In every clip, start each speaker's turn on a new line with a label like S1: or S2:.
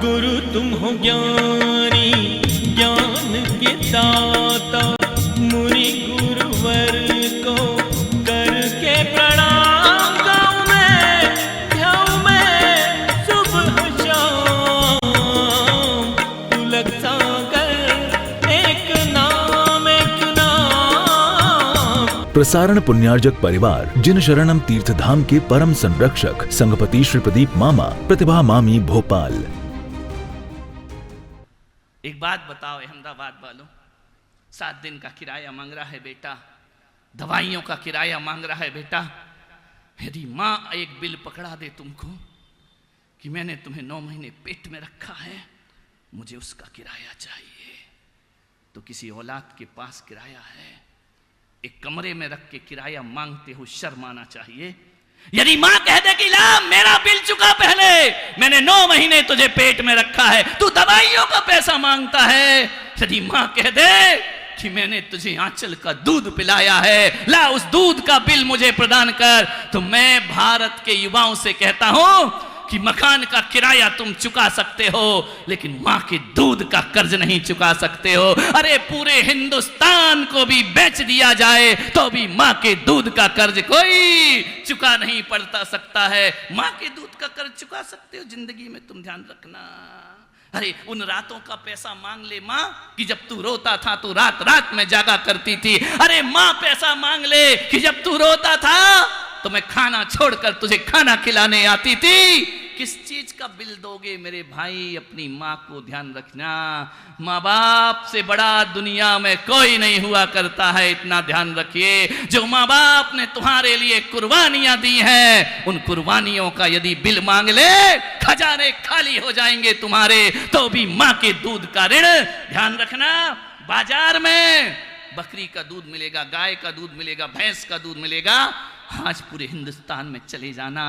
S1: गुरु तुम हो ज्ञानी ज्ञान के दाता, मुनि गुरुवर को करके प्रणाम गाऊं मैं सुबह शाम। पुलक सागर एक नाम
S2: प्रसारण पुण्यार्जक परिवार जिन शरणम तीर्थ धाम के परम संरक्षक संघपति श्री प्रदीप मामा, प्रतिभा मामी, भोपाल।
S3: एक बात बताओ अहमदाबाद वालों, 7 दिन का किराया मांग रहा है बेटा, दवाइयों का किराया मांग रहा है बेटा। यदि माँ एक बिल पकड़ा दे तुमको कि मैंने तुम्हें 9 महीने पेट में रखा है, मुझे उसका किराया चाहिए, तो किसी औलाद के पास किराया है, एक कमरे में रख के किराया मांगते हो शर्म आना चाहिए। यदि मां कह दे कि ला मेरा बिल चुका पहले, मैंने 9 महीने तुझे पेट में रखा है, तू दवाइयों का पैसा मांगता है। यदि मां कह दे कि मैंने तुझे आंचल का दूध पिलाया है, ला उस दूध का बिल मुझे प्रदान कर, तो मैं भारत के युवाओं से कहता हूं कि मकान का किराया तुम चुका सकते हो, लेकिन मां के दूध का कर्ज नहीं चुका सकते हो। अरे पूरे हिंदुस्तान को भी बेच दिया जाए तो भी मां के दूध का कर्ज कोई चुका नहीं पड़ता सकता है। मां के दूध का कर्ज चुका सकते हो जिंदगी में, तुम ध्यान रखना। अरे उन रातों का पैसा मांग ले मां कि जब तू रोता था तो रात रात में जागा करती थी। अरे मां पैसा मांग ले कि जब तू रोता था तो मैं खाना छोड़कर तुझे खाना खिलाने आती थी। किस चीज का बिल दोगे मेरे भाई? अपनी माँ को ध्यान रखना। माँ बाप से बड़ा दुनिया में कोई नहीं हुआ करता है, इतना ध्यान रखिए। जो माँ बाप ने तुम्हारे लिए कुर्बानियां दी हैं, उन कुर्बानियों का यदि बिल मांग ले, खजाने खाली हो जाएंगे तुम्हारे, तो भी माँ के दूध का ऋण ध्यान रखना। बाजार में बकरी का दूध मिलेगा, गाय का दूध मिलेगा, भैंस का दूध मिलेगा। आज पूरे हिंदुस्तान में चले जाना,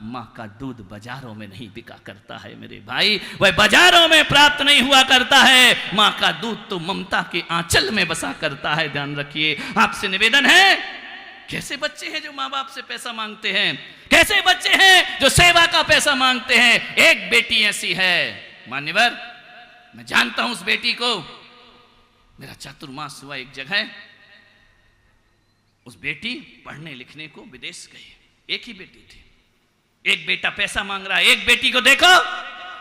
S3: माँ का दूध बाजारों में नहीं बिका करता है मेरे भाई, वह बाजारों में प्राप्त नहीं हुआ करता है। माँ का दूध तो ममता के आंचल में बसा करता है, ध्यान रखिए। आपसे निवेदन है, कैसे बच्चे हैं जो माँ बाप से पैसा मांगते हैं, कैसे बच्चे हैं जो सेवा का पैसा मांगते हैं। एक बेटी ऐसी है मान्यवर, मैं जानता हूं उस बेटी को, मेरा चातुर्मास हुआ एक जगह, उस बेटी पढ़ने लिखने को विदेश गई। एक ही बेटी थी, एक बेटा पैसा मांग रहा है, एक बेटी को देखो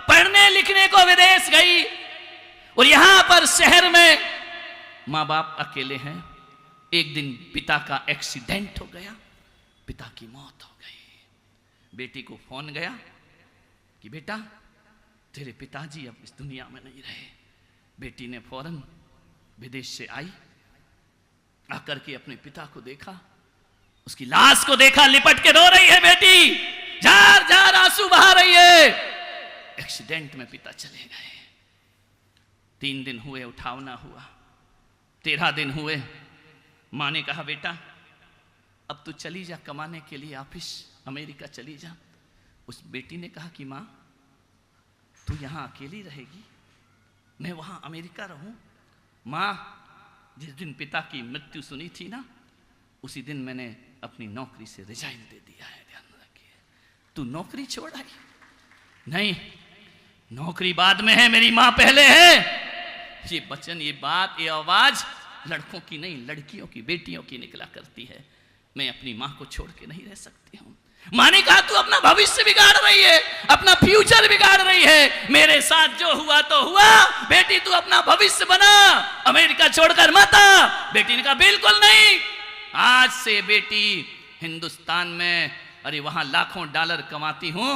S3: पढ़ने लिखने को विदेश गई, और यहां पर शहर में मां बाप अकेले हैं। एक दिन पिता का एक्सीडेंट हो गया, पिता की मौत हो गई। बेटी को फोन गया कि बेटा तेरे पिताजी अब इस दुनिया में नहीं रहे। बेटी ने फौरन विदेश से आई, आकर के अपने पिता को देखा, उसकी लाश को देखा, लिपट के रो रही है बेटी, जार जार आंसू बहा रही है। एक्सीडेंट में पिता चले गए। 3 दिन हुए, उठावना हुआ। 13 दिन हुए। मां ने कहा बेटा अब तू चली जा कमाने के लिए, ऑफिस अमेरिका चली जा। उस बेटी ने कहा कि मां तू यहां अकेली रहेगी, मैं वहां अमेरिका रहूं। मां जिस दिन पिता की मृत्यु सुनी थी ना, उसी दिन मैंने अपनी नौकरी से रिजाइन दे दिया है, ध्यान रखिए। तू नौकरी छोड़ आई? नहीं, नौकरी बाद में है, मेरी मां पहले है। ये वचन, ये बात, ये आवाज लड़कों की नहीं, लड़कियों की, बेटियों की निकला करती है। मैं अपनी मां को छोड़ के नहीं रह सकती हूं। मां ने कहा तू अपना भविष्य बिगाड़ रही है, अपना फ्यूचर बिगाड़ रही है। मेरे साथ जो हुआ तो हुआ, बेटी तू अपना भविष्य बना, अमेरिका छोड़कर मत आ। बेटी ने कहा बिल्कुल नहीं, आज से बेटी हिंदुस्तान में, अरे वहां लाखों डॉलर कमाती हूं,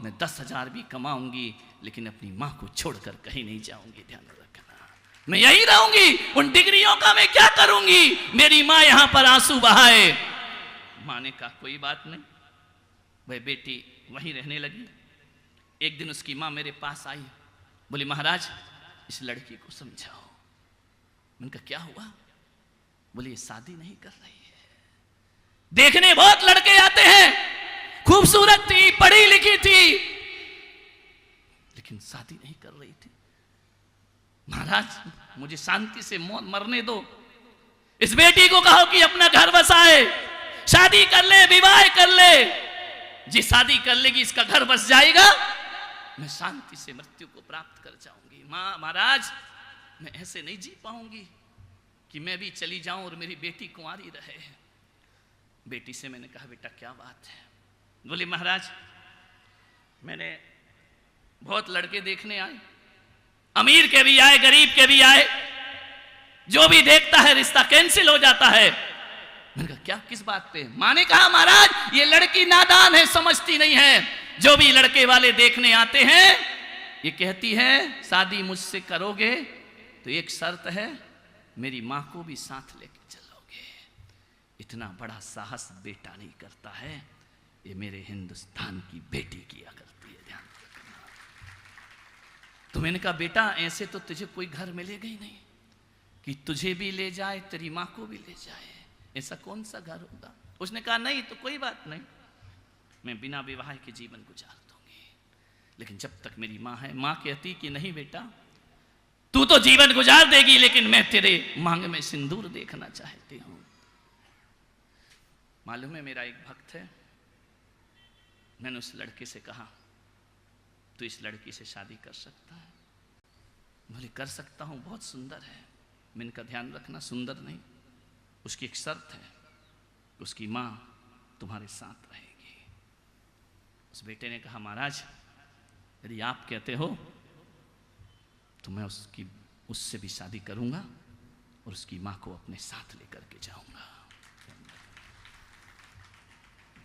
S3: मैं 10,000 भी कमाऊंगी, लेकिन अपनी मां को छोड़कर कहीं नहीं जाऊंगी, ध्यान रखना। मैं यही रहूंगी, उन डिग्रियों का मैं क्या करूंगी? मेरी मां यहां पर आंसू बहाए। मां ने कहा कोई बात नहीं। वह बेटी वहीं रहने लगी। एक दिन उसकी मां मेरे पास आई, बोली महाराज इस लड़की को समझाओ। मैंने कहा क्या हुआ? बोली ये शादी नहीं कर रही है। देखने बहुत लड़के आते हैं, खूबसूरत थी, पढ़ी लिखी थी, लेकिन शादी नहीं कर रही थी। महाराज मुझे शांति से मरने दो, इस बेटी को कहो कि अपना घर बसाए, शादी कर ले, विवाह कर ले। जी शादी कर लेगी इसका घर बस जाएगा, मैं शांति से मृत्यु को प्राप्त कर जाऊंगी। माँ महाराज मैं ऐसे नहीं जी पाऊंगी कि मैं भी चली जाऊं और मेरी बेटी कुंवारी रहे। बेटी से मैंने कहा बेटा क्या बात है? बोली महाराज मैंने बहुत लड़के देखने आए, अमीर के भी आए गरीब के भी आए, जो भी देखता है रिश्ता कैंसिल हो जाता है। मैंने कहा क्या किस बात पे? माँ ने कहा महाराज ये लड़की नादान है, समझती नहीं है। जो भी लड़के वाले देखने आते हैं ये कहती है शादी मुझसे करोगे तो एक शर्त है मेरी माँ को भी साथ लेके चलोगे। इतना बड़ा साहस बेटा नहीं करता है, ये मेरे हिंदुस्तान की बेटी किया करती है, ध्यान रखना। तो मैंने कहा बेटा ऐसे तो तुझे कोई घर मिलेगा ही नहीं कि तुझे भी ले जाए तेरी माँ को भी ले जाए, ऐसा कौन सा घर होगा? उसने कहा नहीं तो कोई बात नहीं, मैं बिना विवाह के जीवन गुजार दूंगी, लेकिन जब तक मेरी माँ है। माँ कहती कि नहीं बेटा तू तो जीवन गुजार देगी लेकिन मैं तेरे मांग में सिंदूर देखना चाहती हूं। मालूम है मेरा एक भक्त है, मैंने उस लड़के से कहा तू इस लड़की से शादी कर सकता है? बोले कर सकता हूं, बहुत सुंदर है। मैंने कहा ध्यान रखना सुंदर नहीं, उसकी एक शर्त है, उसकी माँ तुम्हारे साथ रहेगी। उस बेटे ने कहा महाराज यदि आप कहते हो तो मैं उससे भी शादी करूंगा और उसकी माँ को अपने साथ लेकर के जाऊंगा।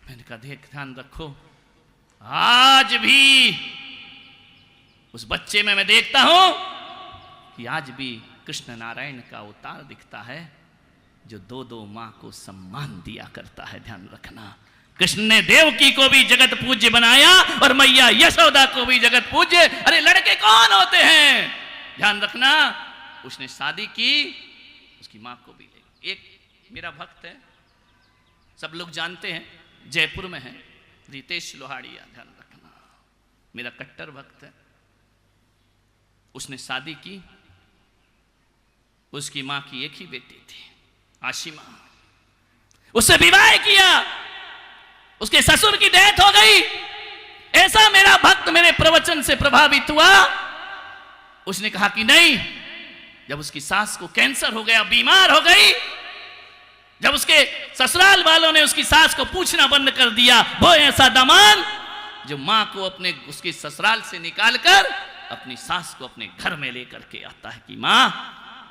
S3: मैंने कहा देख ध्यान रखो, आज भी उस बच्चे में मैं देखता हूं कि आज भी कृष्ण नारायण का अवतार दिखता है जो दो दो माँ को सम्मान दिया करता है। ध्यान रखना कृष्ण ने देवकी को भी जगत पूज्य बनाया और मैया यशोदा को भी जगत पूज्य। अरे लड़के कौन होते हैं? ध्यान रखना उसने शादी की, उसकी माँ को भी ले। एक मेरा भक्त है, सब लोग जानते हैं, जयपुर में है, रितेश लोहाड़िया। ध्यान रखना मेरा कट्टर भक्त है। उसने शादी की, उसकी माँ की एक ही बेटी थी आशिमा, उससे विवाह किया, उसके ससुर की डेथ हो गई। ऐसा मेरा भक्त मेरे प्रवचन से प्रभावित हुआ, उसने कहा कि नहीं, जब उसकी सास को कैंसर हो गया, बीमार हो गई, जब उसके ससुराल वालों ने उसकी सास को पूछना बंद कर दिया, वो ऐसा दामाद जो मां को अपने उसके ससुराल से निकालकर अपनी सास को अपने घर में लेकर के आता है कि मां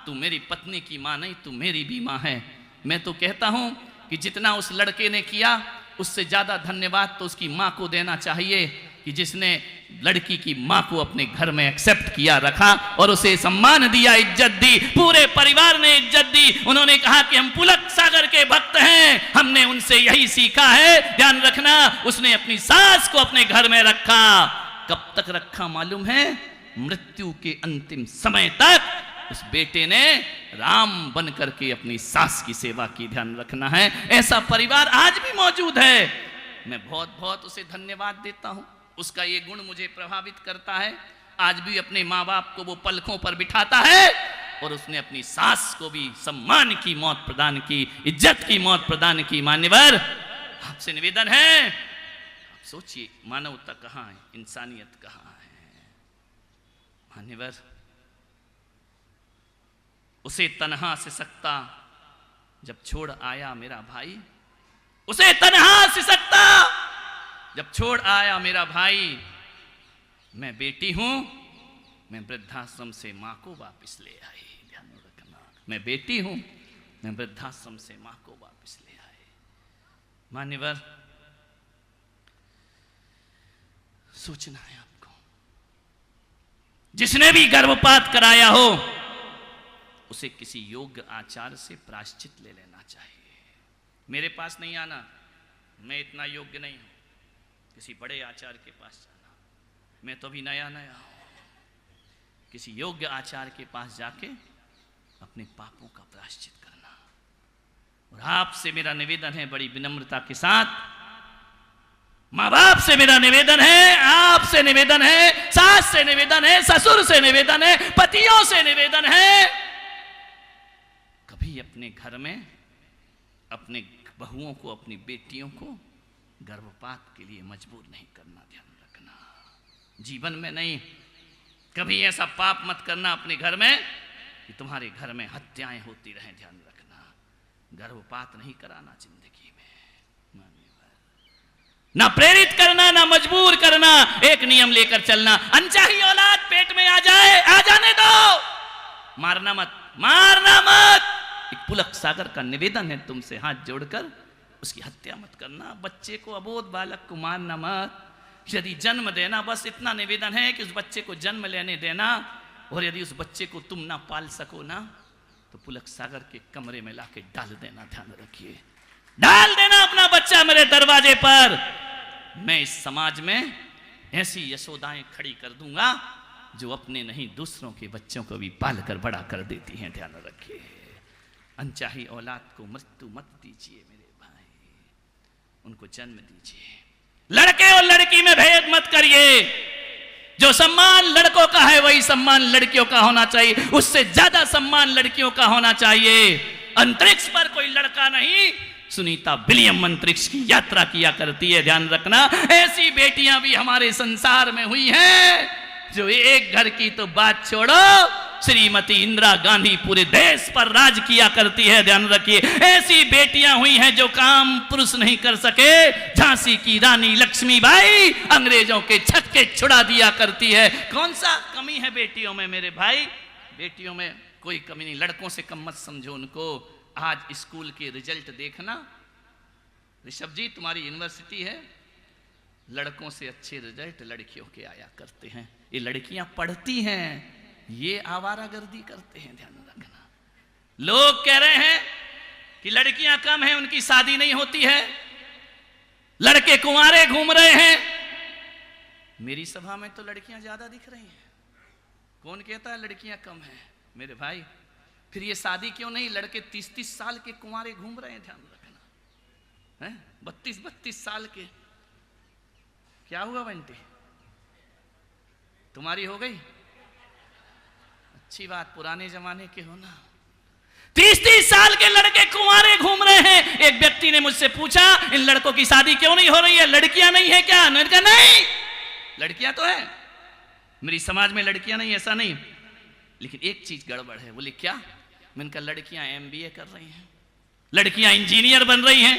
S3: तू मेरी पत्नी की मां नहीं, तू मेरी भी मां है। मैं तो कहता हूं कि जितना उस लड़के ने किया उससे ज्यादा धन्यवाद तो उसकी मां को देना चाहिए कि जिसने लड़की की मां को अपने घर में एक्सेप्ट किया, रखा और उसे सम्मान दिया, इज्जत दी। पूरे परिवार ने इज्जत दी। उन्होंने कहा कि हम पुलक सागर के भक्त हैं, हमने उनसे यही सीखा है। ध्यान रखना उसने अपनी सास को अपने घर में रखा। कब तक रखा मालूम है? मृत्यु के अंतिम समय तक उस बेटे ने राम बन करके अपनी सास की सेवा की। ध्यान रखना है ऐसा परिवार आज भी मौजूद है। मैं बहुत बहुत उसे धन्यवाद देता हूं, उसका ये गुण मुझे प्रभावित करता है। आज भी अपने माँ बाप को वो पलकों पर बिठाता है और उसने अपनी सास को भी सम्मान की मौत प्रदान की, इज्जत की मौत प्रदान की। मान्यवर आपसे निवेदन है, आप सोचिए मानवता कहाँ है, इंसानियत कहाँ है। मान्यवर उसे तन्हा से सकता जब छोड़ आया मेरा भाई, उसे तन्हा से सकता जब छोड़ आया मेरा भाई। मैं बेटी हूं, मैं वृद्धाश्रम से मां को वापस ले आई। ध्यान रखना मैं बेटी हूं, मैं वृद्धाश्रम से मां को वापस ले आई। मान्यवर सोचना है आपको, जिसने भी गर्भपात कराया हो उसे किसी योग्य आचार से प्रायश्चित ले लेना चाहिए। मेरे पास नहीं आना, मैं इतना योग्य नहीं हूं, किसी बड़े आचार के पास जाना। मैं तो भी नया नया हूं। किसी योग्य आचार के पास जाके अपने पापों का प्रायश्चित करना। और आपसे मेरा निवेदन है बड़ी विनम्रता के साथ, माँ बाप से मेरा निवेदन है, आपसे निवेदन है, सास से निवेदन है, ससुर से निवेदन है, पतियों से निवेदन है, कभी अपने घर में अपने बहुओं को, अपनी बेटियों को गर्भपात के लिए मजबूर नहीं करना। ध्यान रखना जीवन में नहीं। कभी ऐसा पाप मत करना अपने घर में कि तुम्हारे घर में हत्याएं होती रहें, ध्यान रखना। गर्भपात नहीं कराना जिंदगी में, ना प्रेरित करना ना मजबूर करना, एक नियम लेकर चलना, अनचाही औलाद पेट में आ जाए, आ जाने दो, मारना मत, मारना मत। एक पुलक सागर का निवेदन है तुमसे हाथ जोड़कर, उसकी हत्या मत करना। बच्चे को, अबोध बालक को मारना मत। यदि जन्म देना, बस इतना निवेदन है कि उस बच्चे को जन्म लेने देना, और यदि उस बच्चे को तुम ना पाल सको ना, तो पुलक सागर के कमरे में लाके डाल देना, ध्यान रखिए, डाल देना अपना बच्चा मेरे दरवाजे पर। मैं इस समाज में ऐसी यशोदाएं खड़ी कर दूंगा जो अपने नहीं दूसरों के बच्चों को भी पाल कर बड़ा कर देती हैं, ध्यान रखिए। अनचाही औलाद को मृत्यु मत दीजिए मेरे भाई, उनको जन्म दीजिए। लड़के और लड़की में भेद मत करिए। जो सम्मान लड़कों का है वही सम्मान लड़कियों का होना चाहिए, उससे ज्यादा सम्मान लड़कियों का होना चाहिए। अंतरिक्ष पर कोई लड़का नहीं, सुनीता विलियम अंतरिक्ष की यात्रा किया करती है, ध्यान रखना। ऐसी बेटियां भी हमारे संसार में हुई हैं जो एक घर की तो बात छोड़ो, श्रीमती इंदिरा गांधी पूरे देश पर राज किया करती है, ध्यान रखिए। ऐसी बेटियां हुई हैं जो काम पुरुष नहीं कर सके, झांसी की रानी लक्ष्मीबाई अंग्रेजों के छक्के छुड़ा दिया करती है। कौन सा कमी है बेटियों में मेरे भाई? बेटियों में कोई कमी नहीं, लड़कों से कम मत समझो उनको। आज स्कूल के रिजल्ट देखना, ऋषभ जी तुम्हारी यूनिवर्सिटी है, लड़कों से अच्छे रिजल्ट लड़कियों के आया करते हैं। ये लड़कियां पढ़ती हैं, ये आवारागर्दी करते हैं, ध्यान रखना। लोग कह रहे हैं कि लड़कियां कम हैं, उनकी शादी नहीं होती है, लड़के कुंवारे घूम रहे हैं। मेरी सभा में तो लड़कियां ज्यादा दिख रही हैं। कौन कहता है लड़कियां कम हैं मेरे भाई? फिर ये शादी क्यों नहीं? लड़के 30-30 साल के कुंवारे घूम रहे हैं, ध्यान रखना है। 32-32 साल के। क्या हुआ बंटी, तुम्हारी हो गई? अच्छी बात, पुराने जमाने के हो ना। 30-30 साल के लड़के कुंवारे घूम रहे हैं। एक व्यक्ति ने मुझसे पूछा इन लड़कों की शादी क्यों नहीं हो रही है, लड़कियां नहीं है क्या? मैंने कहा नहीं, लड़कियां तो है, मेरी समाज में लड़कियां नहीं, ऐसा नहीं, लेकिन एक चीज गड़बड़ है। बोले क्या? मैंने कहा लड़कियां MBA कर रही हैं, लड़कियां इंजीनियर बन रही हैं,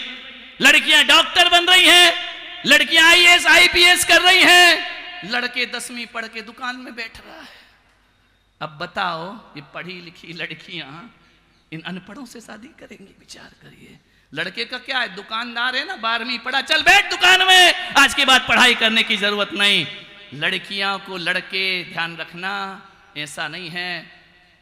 S3: लड़कियां डॉक्टर बन रही हैं, लड़कियां IAS IPS कर रही हैं, लड़के 10वीं पढ़ के दुकान में बैठ रहा है। अब बताओ ये पढ़ी लिखी लड़कियां इन अनपढ़ों से शादी करेंगी? विचार करिए। लड़के का क्या है, दुकानदार है ना, 12वीं पढ़ा, चल बैठ दुकान में, आज के बाद पढ़ाई करने की जरूरत नहीं। लड़कियां को लड़के, ध्यान रखना, ऐसा नहीं है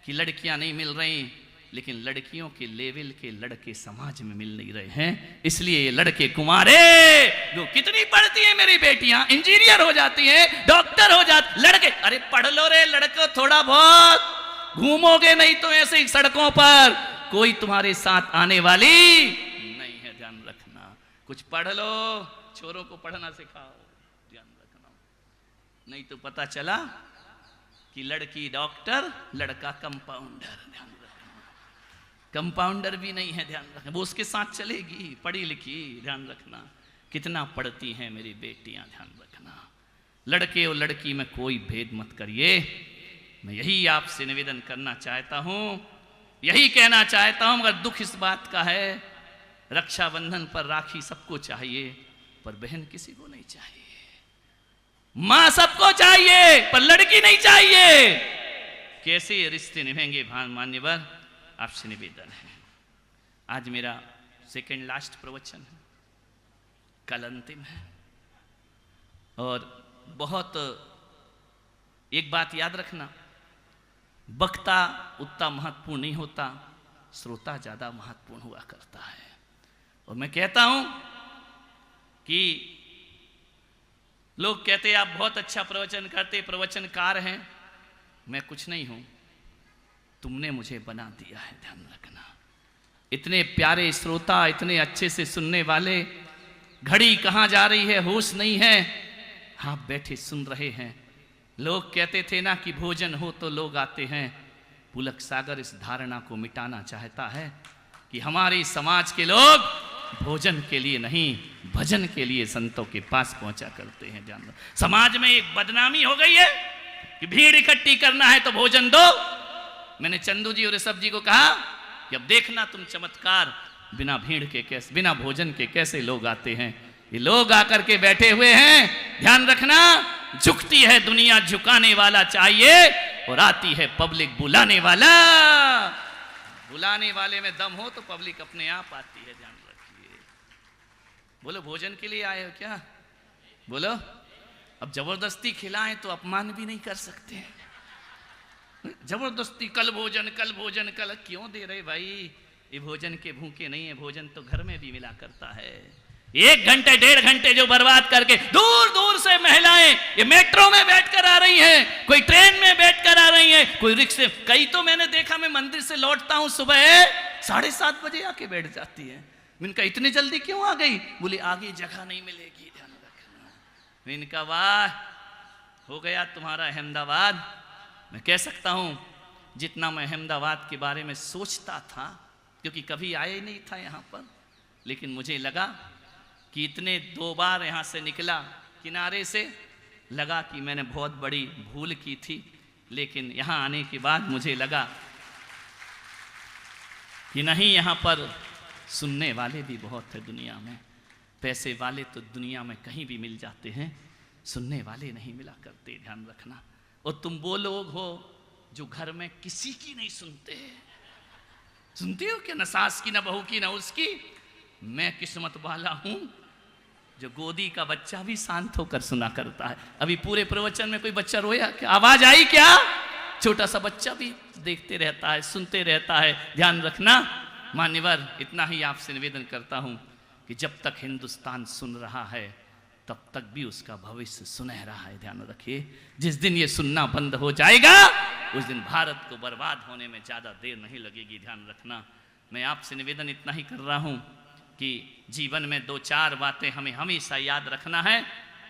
S3: कि लड़कियां नहीं मिल रही, लेकिन लड़कियों के लेवल के लड़के समाज में मिल नहीं रहे हैं। इसलिए ये लड़के कुंवारे जो कितनी पढ़ती हैं मेरी बेटियां, इंजीनियर हो जाती हैं, डॉक्टर हो जाती, लड़के अरे पढ़ लो रे लड़को, थोड़ा बहुत घूमोगे नहीं तो ऐसे ही सड़कों पर, कोई तुम्हारे साथ आने वाली नहीं है, ध्यान रखना। कुछ पढ़ लो, छोरों को पढ़ना सिखाओ, ध्यान रखना। नहीं तो पता चला कि लड़की डॉक्टर, लड़का कंपाउंडर, ध्यान रखना। कंपाउंडर भी नहीं है, ध्यान रखना, वो उसके साथ चलेगी, पढ़ी लिखी, ध्यान रखना। कितना पढ़ती हैं मेरी बेटियां, ध्यान रखना। लड़के और लड़की में कोई भेद मत करिए। मैं यही आपसे निवेदन करना चाहता हूं, यही कहना चाहता हूं। मगर दुख इस बात का है, रक्षाबंधन पर राखी सबको चाहिए, पर बहन किसी को नहीं चाहिए। मां सबको चाहिए, पर लड़की नहीं चाहिए। कैसे ये रिश्ते निभेंगे? मान्यवर, आपसे निवेदन है, आज मेरा सेकंड लास्ट प्रवचन है, कल अंतिम है। और बहुत एक बात याद रखना, वक्ता उतना महत्वपूर्ण नहीं होता, श्रोता ज्यादा महत्वपूर्ण हुआ करता है। और मैं कहता हूं कि लोग कहते हैं आप बहुत अच्छा प्रवचन करते, प्रवचनकार हैं। मैं कुछ नहीं हूं, तुमने मुझे बना दिया है, ध्यान रखना। इतने प्यारे श्रोता, इतने अच्छे से सुनने वाले, घड़ी कहां जा रही है होश नहीं है, आप बैठे सुन रहे हैं। लोग कहते थे ना कि भोजन हो तो लोग आते हैं। पुलक सागर इस धारणा को मिटाना चाहता है कि हमारे समाज के लोग भोजन के लिए नहीं, भजन के लिए संतों के पास पहुंचा करते हैं। जान लो, समाज में एक बदनामी हो गई है कि भीड़ इकट्ठी करना है तो भोजन दो। मैंने चंदू जी और ऋषभ जी को कहा कि अब देखना तुम चमत्कार, बिना भीड़ के कैसे, बिना भोजन के कैसे लोग आते हैं। ये लोग आकर के बैठे हुए हैं, ध्यान रखना, झुकती है दुनिया, झुकाने वाला चाहिए, और आती है पब्लिक बुलाने वाला। बुलाने वाले में दम हो तो पब्लिक अपने आप आती है, ध्यान रखिए। बोलो भोजन के लिए आए हो क्या? बोलो। अब जबरदस्ती खिलाएं तो अपमान भी नहीं कर सकते। जबरदस्ती कल भोजन, कल भोजन, कल क्यों दे रहे भाई? ये भोजन के भूखे नहीं है, भोजन तो घर में भी मिला करता है। 1 घंटे 1.5 घंटे जो बर्बाद करके दूर दूर से महिलाएं ये मेट्रो में बैठकर आ रही हैं, कोई ट्रेन में बैठकर आ रही हैं, कोई रिक्शे, कई तो मैंने देखा, मैं मंदिर से लौटता हूं सुबह 7:30 बजे आके बैठ जाती है। मैंने कहा इतनी जल्दी क्यों आ गई? बोली आगे जगह नहीं मिलेगी, ध्यान रखना। मैंने कहा वाह, हो गया तुम्हारा अहमदाबाद। मैं कह सकता हूं जितना मैं अहमदाबाद के बारे में सोचता था, क्योंकि कभी आया ही नहीं था यहाँ पर, लेकिन मुझे लगा कि इतने 2 बार यहाँ से निकला किनारे से, लगा कि मैंने बहुत बड़ी भूल की थी। लेकिन यहाँ आने के बाद मुझे लगा कि नहीं, यहाँ पर सुनने वाले भी बहुत है दुनिया में। पैसे वाले तो दुनिया में कहीं भी मिल जाते हैं, सुनने वाले नहीं मिला करते, ध्यान रखना। और तुम वो लोग हो जो घर में किसी की नहीं सुनते। सुनते हो क्या? न सास की, न बहू की, न उसकी। मैं किस्मत वाला हूं जो गोदी का बच्चा भी शांत होकर सुना करता है। अभी पूरे प्रवचन में कोई बच्चा रोया क्या? आवाज आई क्या? छोटा सा बच्चा भी देखते रहता है, सुनते रहता है, ध्यान रखना। मान्यवर, इतना ही आपसे निवेदन करता हूं कि जब तक हिंदुस्तान सुन रहा है तब तक भी उसका भविष्य सुनहरा है, ध्यान रखिए। जिस दिन ये सुनना बंद हो जाएगा उस दिन भारत को बर्बाद होने में ज़्यादा देर नहीं लगेगी, ध्यान रखना। मैं आपसे निवेदन इतना ही कर रहा हूँ कि जीवन में 2-4 बातें हमें हमेशा याद रखना है।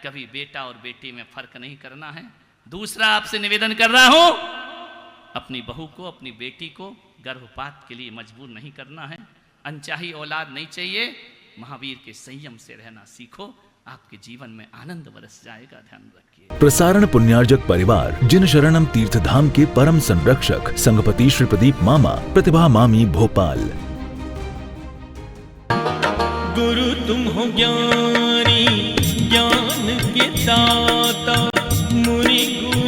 S3: कभी बेटा और बेटी में फ़र्क नहीं करना है। दूसरा आपसे निवेदन कर रहा हूँ, अपनी बहू को, अपनी बेटी को गर्भपात के लिए मजबूर नहीं करना है। अनचाही औलाद नहीं चाहिए। महावीर के संयम से रहना सीखो, आपके जीवन में आनंद बरस जाएगा, ध्यान रखिए।
S2: प्रसारण पुण्यार्जक परिवार जिन शरणम तीर्थ धाम के परम संरक्षक संघपति श्री प्रदीप मामा, प्रतिभा मामी, भोपाल।
S1: गुरु तुम हो ज्ञानी, ज्ञान के दाता, मुनि गुरु